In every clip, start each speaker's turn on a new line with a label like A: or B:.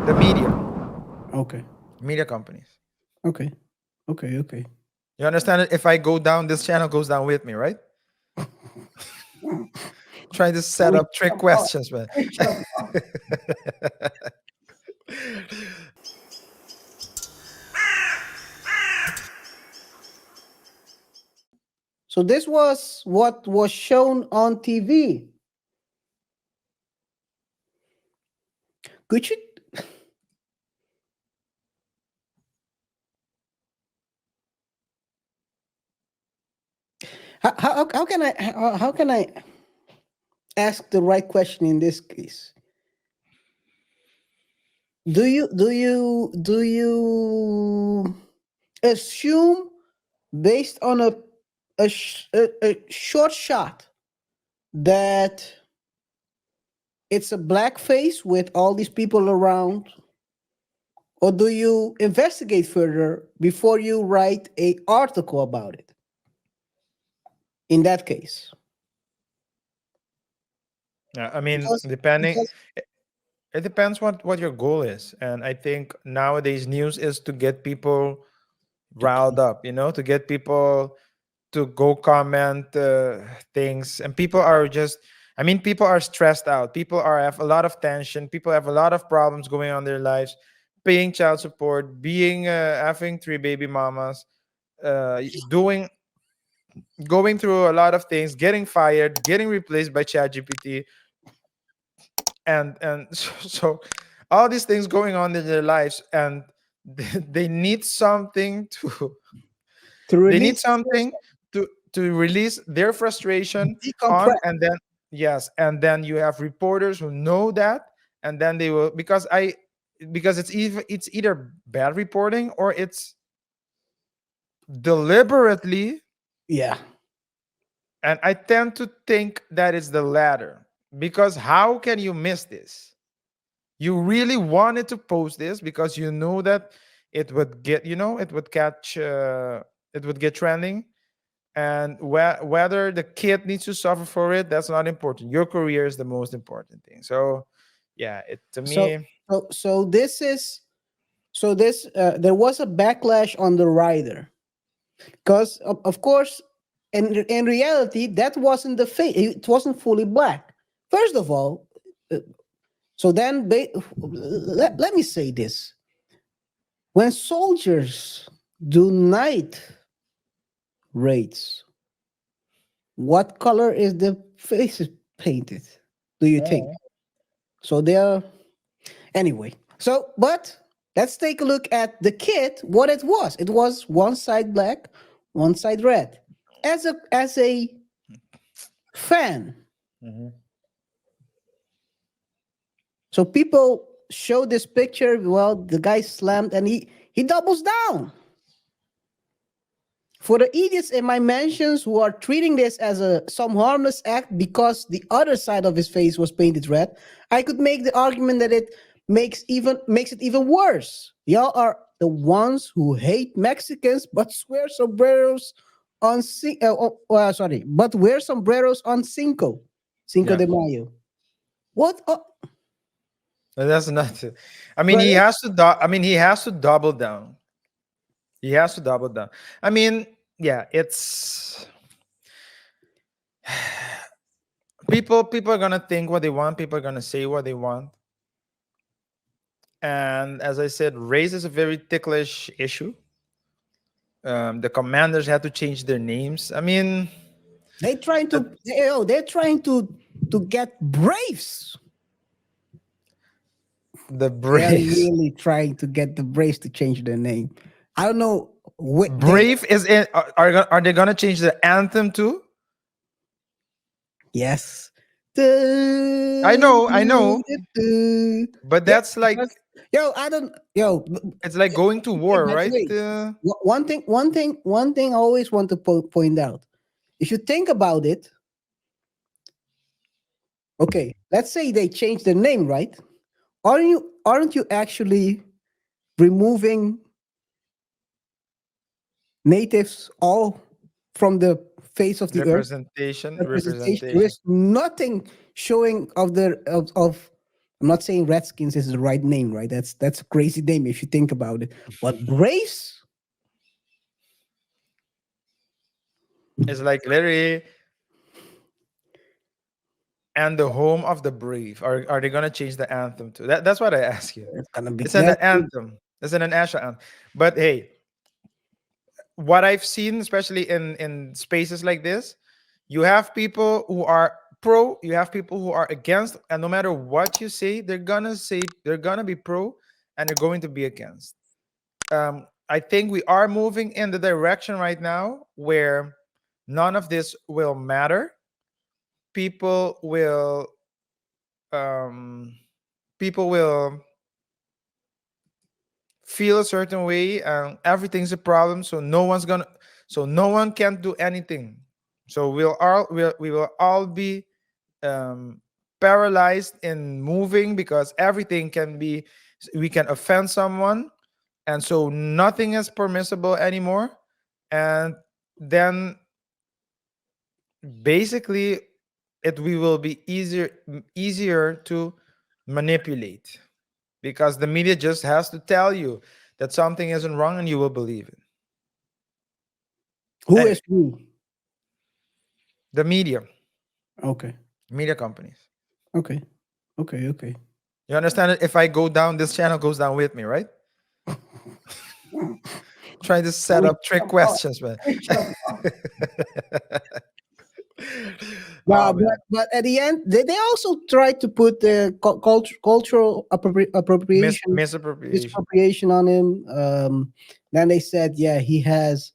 A: The
B: Okay.
A: media companies.
B: Okay. Okay. Okay.
A: You understand it? If I go down, this channel goes down with me, right? Trying to set
B: We
A: up trick
B: jump off.
A: questions, man.
B: We jump off. So this was what was shown on TV. Could you? How can I how can I ask the right question in this case? Do you assume based on a short shot that it's a blackface with all these people around, or do you investigate further before you write a article about it? In that case,
A: Yeah, I mean,
B: because
A: depending,
B: because
A: it depends what your goal is, and I think nowadays news is to get people
B: to
A: riled up, to get people to go comment things, and people are just. I mean, people are stressed out. People are have a lot of tension. People have a lot of problems going on in their lives, paying child support, being having three baby mamas, doing going through a lot of things, getting fired, getting replaced by ChatGPT, and so all these things going on in their lives, and they need something to
B: to
A: they need
B: release
A: something to release their frustration on,
B: decompress.
A: and then yes, and then you have reporters who know that, and then they will because it's either bad reporting or it's deliberately.
B: Yeah.
A: And I tend to think that it's the latter, because how can you miss this? You really wanted to post this because you know that it would get trending, and whether the kid needs to suffer for it, that's not important. Your career is the most important thing. So yeah, it to
B: So
A: me.
B: so this is so this there was a backlash on the rider because of course in reality that wasn't the face. It wasn't fully black. First of all, uh, so then let me say this: when soldiers do night raids, what color is the faces painted? Do you think?
A: Oh.
B: So they're anyway. So, but let's take a look at the kit. What it was? It was one side black, one side red. As a fan,
A: Mhm.
B: so people show this picture. Well, the guy slammed and he doubles down. For the idiots in my mentions who are treating this as a some harmless act because the other side of his face was painted red, I could make the argument that it makes it even worse. Y'all are the ones who hate Mexicans but swear sombreros on sorry, but wear sombreros on Cinco
A: Yeah.
B: de Mayo. What?
A: That's not. I mean,
B: But
A: he has to. I mean, he has to double down. He has to double down. I mean, yeah, it's people are gonna think what they want. People are gonna say what they want. And as I said, race is a very ticklish issue. The commanders had to change their names. I mean, the,
B: they're trying to get Braves.
A: the
B: They are
A: Braves.
B: really trying to get the Braves to change their name. I don't know. They
A: Brave is in. Are they gonna change the anthem too?
B: yes.
A: I know, but
B: Yeah,
A: that's like
B: because yo, I don't yo.
A: it's like going to war,
B: By the
A: right?
B: way, one thing I always want to point out. If you think about it, okay, let's say they change their name, right? Aren't you actually removing natives all from the face of the earth?
A: Representation,
B: Representation. There
A: representation.
B: is nothing showing of I'm not saying Redskins is the right name, right? That's a crazy name if you think about it. But Braves,
A: It's like literally, and the home of the brave. Are they gonna change the anthem to that? That's what I ask you.
B: it's gonna be
A: It's an
B: that.
A: anthem. It's an national anthem. But hey, what I've seen, especially in spaces like this, you have people who are pro, you have people who are against, and no matter what you say they're gonna be pro, and they're going to be against. I think we are moving in the direction right now where none of this will matter. People will um, people will feel a certain way, and everything's a problem. So no one can do anything. So we will all be um, paralyzed in moving because everything can be. We can offend someone, and so nothing is permissible anymore. And then basically it we will be easier to manipulate because the media just has to tell you that something isn't wrong and you will believe it.
B: Who
A: Anyway,
B: is we?
A: the
B: Okay,
A: media companies.
B: okay, okay.
A: You understand it? If I go down, this channel goes down with me, right? Trying to set
B: We
A: up trick
B: jump off.
A: questions, man.
B: We jump off.
A: Oh
B: No,
A: man,
B: but at the end, they also tried to put the cultural appropriation
A: misappropriation.
B: misappropriation on him. Then they said, yeah, he has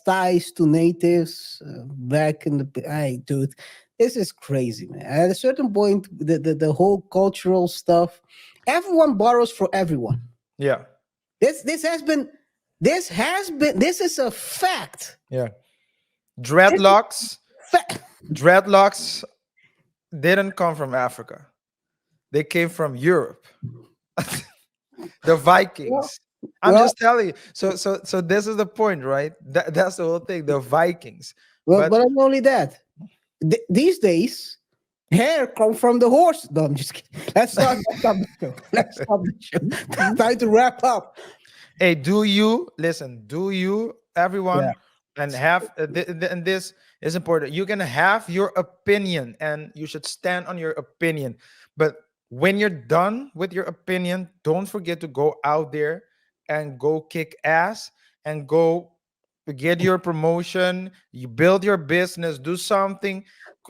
B: ties to natives back in the. Hey, dude, this is crazy, man. At a certain point, the whole cultural stuff, everyone borrows for everyone.
A: Yeah,
B: This has been this is a fact.
A: yeah.
B: This is
A: Dreadlocks,
B: fact.
A: dreadlocks didn't come from Africa. They came from Europe. The
B: Well,
A: Vikings. I'm
B: well,
A: just telling you. So this is the point, right? That's the whole thing. The Vikings.
B: well,
A: But
B: but not only that. These days, hair come from the horse. No, I'm just kidding. Let's stop the show. Let's stop the show. Time to wrap up.
A: hey, do you listen? Do you
B: Yeah.
A: everyone and have and this is important. You can have your opinion and you should stand on your opinion. But when you're done with your opinion, don't forget to go out there and go kick ass and go get your promotion, you build your business, do something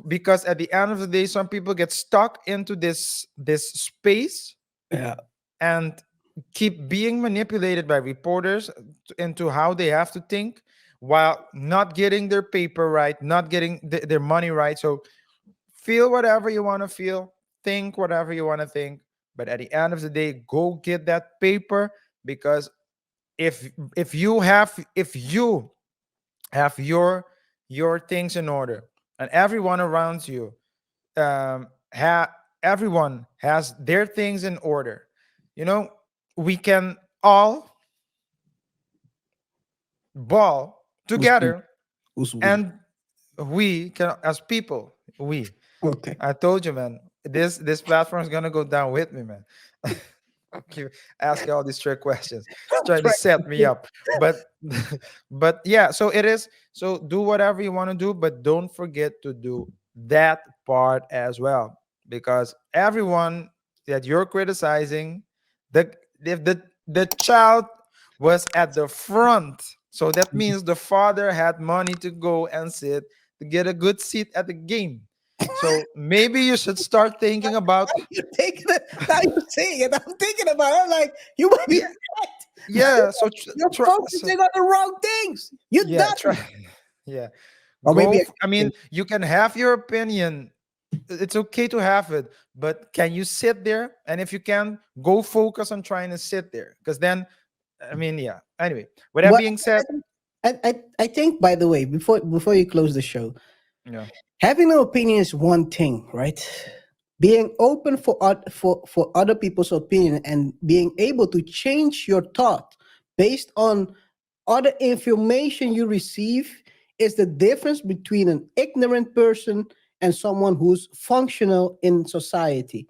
A: because at the end of the day some people get stuck into this space
B: Yeah.
A: and keep being manipulated by reporters into how they have to think while not getting their paper right, not getting their money right. So feel whatever you want to feel, think whatever you want to think, but at the end of the day, go get that paper because if you have your things in order and everyone around you everyone has their things in order, you know, we can all ball
B: Who's we?
A: together
B: Who's we?
A: and we can as people we
B: Okay.
A: I told you, man, this platform is gonna go down with me, man. Keep asking all these trick questions. It's trying to
B: Right.
A: set me up. But but yeah, so it is. So do whatever you want to do, but don't forget to do that part as well. Because everyone that you're criticizing, the if the child was at the front. So that means the father had money to go and sit to get a good seat at the game. So maybe you should start thinking about
B: You're taking it. Now you're saying it. I'm thinking about it. I'm like, you might be
A: yeah,
B: right.
A: yeah. So
B: You're
A: try, so
B: focusing on the wrong things. You
A: yeah, try,
B: done.
A: yeah.
B: Or maybe
A: I mean, you can have your opinion. It's okay to have it, but can you sit there? And if you can, go focus on trying to sit there. Because then, I mean, yeah. Anyway, with that
B: but
A: being said,
B: I think, by the way, before you close the show,
A: yeah,
B: having an opinion is one thing, right? Being open for other people's opinion and being able to change your thought based on other information you receive is the difference between an ignorant person and someone who's functional in society.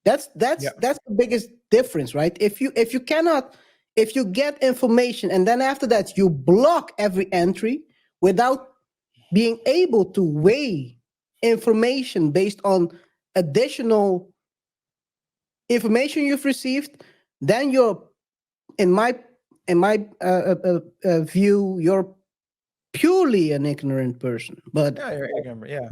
B: That's
A: Yeah.
B: that's the biggest difference, right? If you get information and then after that you block every entry without being able to weigh information based on additional information you've received, then you're in my view, you're purely an ignorant person. But
A: Yeah, you're ignorant. Yeah.